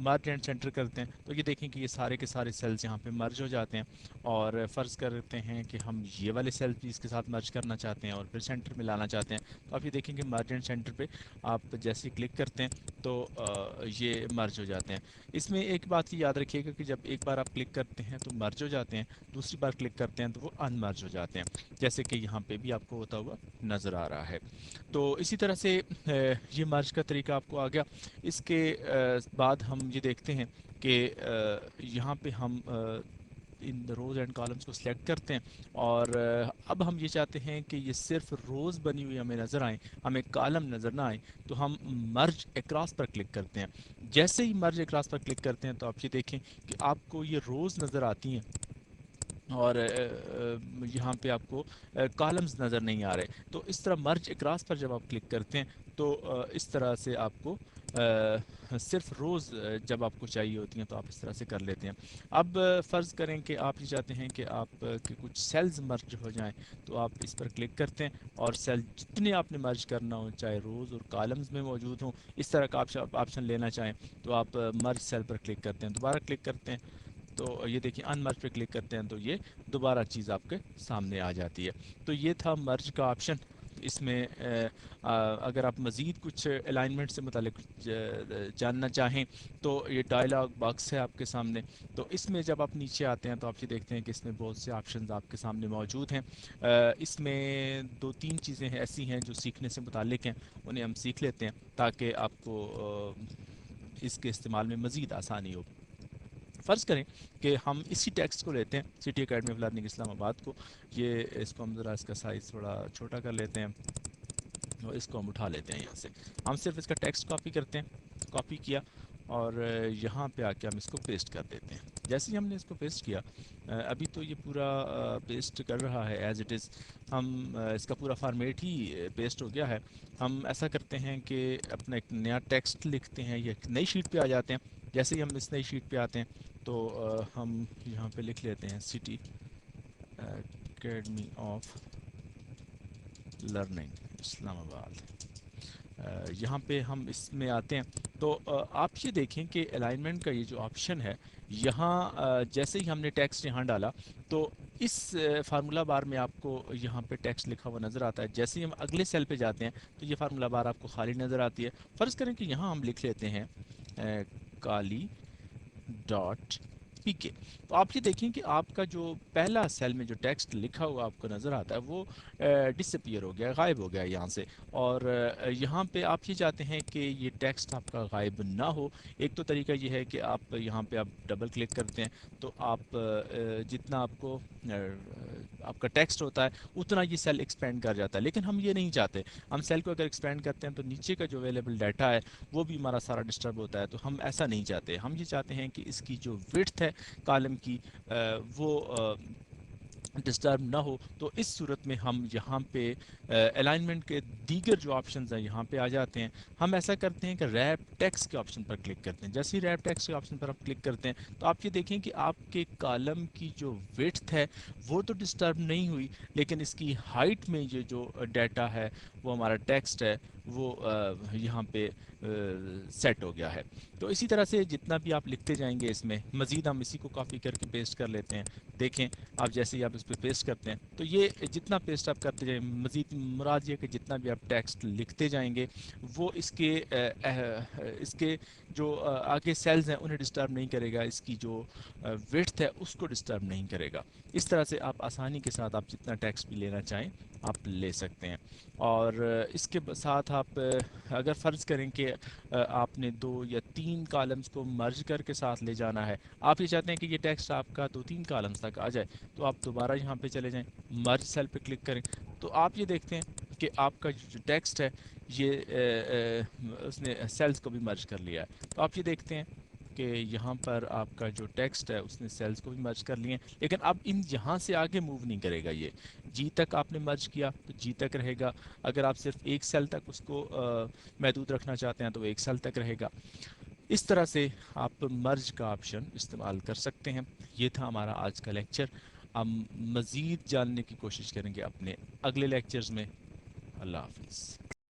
Merge and centre کرتے ہیں تو یہ دیکھیں کہ یہ سارے کے سارے سیلز یہاں پہ مرج ہو جاتے ہیں، اور فرض کرتے ہیں کہ ہم یہ والے سیلز بھی اس کے ساتھ مرج کرنا چاہتے ہیں اور پھر سینٹر میں لانا چاہتے ہیں، تو آپ یہ دیکھیں کہ مرج اینڈ سینٹر پہ آپ جیسے کلک کرتے ہیں تو یہ مرج ہو جاتے ہیں۔ اس میں ایک بات کی یاد رکھیے گا کہ جب ایک بار آپ کلک کرتے ہیں تو مرج ہو جاتے ہیں، دوسری بار کلک کرتے ہیں تو وہ ان مرج ہو جاتے ہیں، جیسے کہ یہاں پہ بھی آپ کو ہوتا ہوا نظر آ رہا ہے۔ تو اسی طرح سے یہ مرج کا طریقہ آپ کو آ گیا۔ اس کے بعد ہم یہ دیکھتے ہیں کہ یہاں پہ ہم ان روز اینڈ کالمز کو سلیکٹ کرتے ہیں، اور اب ہم یہ چاہتے ہیں کہ یہ صرف روز بنی ہوئی ہمیں نظر آئیں، ہمیں کالم نظر نہ آئیں، تو ہم مرج اکراس پر کلک کرتے ہیں۔ جیسے ہی مرج اکراس پر کلک کرتے ہیں تو آپ یہ دیکھیں کہ آپ کو یہ روز نظر آتی ہیں اور یہاں پہ آپ کو کالمز نظر نہیں آ رہے۔ تو اس طرح مرج اکراس پر جب آپ کلک کرتے ہیں تو اس طرح سے آپ کو صرف روز جب آپ کو چاہیے ہوتی ہیں تو آپ اس طرح سے کر لیتے ہیں۔ اب فرض کریں کہ آپ یہ چاہتے ہیں کہ آپ کے کچھ سیلز مرج ہو جائیں، تو آپ اس پر کلک کرتے ہیں اور سیل جتنے آپ نے مرج کرنا ہو، چاہے روز اور کالمز میں موجود ہوں، اس طرح کا آپشن لینا چاہیں تو آپ مرج سیل پر کلک کرتے ہیں، دوبارہ کلک کرتے ہیں تو یہ دیکھیں ان مرج پہ کلک کرتے ہیں تو یہ دوبارہ چیز آپ کے سامنے آ جاتی ہے۔ تو یہ تھا مرج کا آپشن۔ اس میں اگر آپ مزید کچھ الائنمنٹ سے متعلق جاننا چاہیں تو یہ ڈائلاگ باکس ہے آپ کے سامنے، تو اس میں جب آپ نیچے آتے ہیں تو آپ یہ دیکھتے ہیں کہ اس میں بہت سے آپشنز آپ کے سامنے موجود ہیں۔ اس میں دو تین چیزیں ایسی ہیں جو سیکھنے سے متعلق ہیں، انہیں ہم سیکھ لیتے ہیں تاکہ آپ کو اس کے استعمال میں مزید آسانی ہو۔ فرض کریں کہ ہم اسی ٹیکسٹ کو لیتے ہیں، سٹی اکیڈمی آف لرننگ اسلام آباد کو، یہ اس کو ہم ذرا اس کا سائز تھوڑا چھوٹا کر لیتے ہیں اور اس کو ہم اٹھا لیتے ہیں یہاں سے۔ ہم صرف اس کا ٹیکسٹ کاپی کرتے ہیں، کاپی کیا اور یہاں پہ آ کے ہم اس کو پیسٹ کر دیتے ہیں۔ جیسے ہی ہم نے اس کو پیسٹ کیا، ابھی تو یہ پورا پیسٹ کر رہا ہے ایز اٹ از، ہم اس کا پورا فارمیٹ ہی پیسٹ ہو گیا ہے۔ ہم ایسا کرتے ہیں کہ اپنا ایک نیا ٹیکسٹ لکھتے ہیں یا ایک نئی شیٹ پہ آ جاتے ہیں۔ جیسے ہی ہم اس نئی شیٹ پہ آتے ہیں تو ہم یہاں پہ لکھ لیتے ہیں سٹی اکیڈمی آف لرننگ اسلام آباد۔ یہاں پہ ہم اس میں آتے ہیں تو آپ یہ دیکھیں کہ الائنمنٹ کا یہ جو آپشن ہے، یہاں جیسے ہی ہم نے ٹیکسٹ یہاں ڈالا تو اس فارمولا بار میں آپ کو یہاں پہ ٹیکسٹ لکھا ہوا نظر آتا ہے۔ جیسے ہی ہم اگلے سیل پہ جاتے ہیں تو یہ فارمولا بار آپ کو خالی نظر آتی ہے۔ فرض کریں کہ یہاں ہم لکھ لیتے ہیں کالی ڈاٹ پی کے، تو آپ یہ دیکھیں کہ آپ کا جو پہلا سیل میں جو ٹیکسٹ لکھا ہوا آپ کو نظر آتا ہے وہ ڈس اپیئر ہو گیا، غائب ہو گیا یہاں سے، اور یہاں پہ آپ یہ چاہتے ہیں کہ یہ ٹیکسٹ آپ کا غائب نہ ہو۔ ایک تو طریقہ یہ ہے کہ آپ یہاں پہ آپ ڈبل کلک کرتے ہیں تو آپ جتنا آپ کو آپ کا ٹیکسٹ ہوتا ہے اتنا یہ سیل ایکسپینڈ کر جاتا ہے، لیکن ہم یہ نہیں چاہتے۔ ہم سیل کو اگر ایکسپینڈ کرتے ہیں تو نیچے کا جو اویلیبل ڈیٹا ہے وہ بھی ہمارا سارا ڈسٹرب ہوتا ہے، تو ہم ایسا نہیں چاہتے۔ ہم یہ چاہتے ہیں کہ اس کی جو وڈتھ ہے کالم کی وہ ڈسٹرب نہ ہو، تو اس صورت میں ہم یہاں پہ الائنمنٹ کے دیگر جو آپشنز ہیں یہاں پہ آ جاتے ہیں۔ ہم ایسا کرتے ہیں کہ ریپ ٹیکسٹ کے آپشن پر کلک کرتے ہیں۔ جیسے ہی ریپ ٹیکسٹ کے آپشن پر آپ کلک کرتے ہیں تو آپ یہ دیکھیں کہ آپ کے کالم کی جو وڈتھ ہے وہ تو ڈسٹرب نہیں ہوئی، لیکن اس کی ہائٹ میں یہ جو ڈیٹا ہے وہ ہمارا ٹیکسٹ ہے وہ یہاں پہ سیٹ ہو گیا ہے۔ تو اسی طرح سے جتنا بھی آپ لکھتے جائیں گے اس میں مزید ہم اسی کو کاپی کر کے پیسٹ کر لیتے ہیں۔ دیکھیں آپ جیسے ہی آپ اس پہ پیسٹ کرتے ہیں تو یہ جتنا پیسٹ آپ کرتے جائیں، مزید مراد یہ کہ جتنا بھی آپ ٹیکسٹ لکھتے جائیں گے وہ اس کے جو آگے سیلز ہیں انہیں ڈسٹرب نہیں کرے گا، اس کی جو وڈتھ ہے اس کو ڈسٹرب نہیں کرے گا۔ اس طرح سے آپ آسانی کے ساتھ آپ جتنا ٹیکسٹ بھی لینا چاہیں آپ لے سکتے ہیں۔ اور اس کے ساتھ آپ اگر فرض کریں کہ آپ نے 2 یا 3 کالمز کو مرج کر کے ساتھ لے جانا ہے، آپ یہ چاہتے ہیں کہ یہ ٹیکسٹ آپ کا 2-3 کالمز تک آ جائے، تو آپ دوبارہ یہاں پہ چلے جائیں، مرج سیل پہ کلک کریں، تو آپ یہ دیکھتے ہیں کہ آپ کا جو ٹیکسٹ ہے یہ اس نے سیلز کو بھی مرج کر لیا ہے۔ تو آپ یہ دیکھتے ہیں کہ یہاں پر آپ کا جو ٹیکسٹ ہے اس نے سیلز کو بھی مرج کر لیے ہیں، لیکن اب یہاں سے آگے موو نہیں کرے گا۔ یہ جی تک آپ نے مرج کیا تو جی تک رہے گا، اگر آپ صرف ایک سیل تک اس کو محدود رکھنا چاہتے ہیں تو ایک سیل تک رہے گا۔ اس طرح سے آپ مرج کا آپشن استعمال کر سکتے ہیں۔ یہ تھا ہمارا آج کا لیکچر۔ ہم مزید جاننے کی کوشش کریں گے اپنے اگلے لیکچرز میں۔ اللہ حافظ۔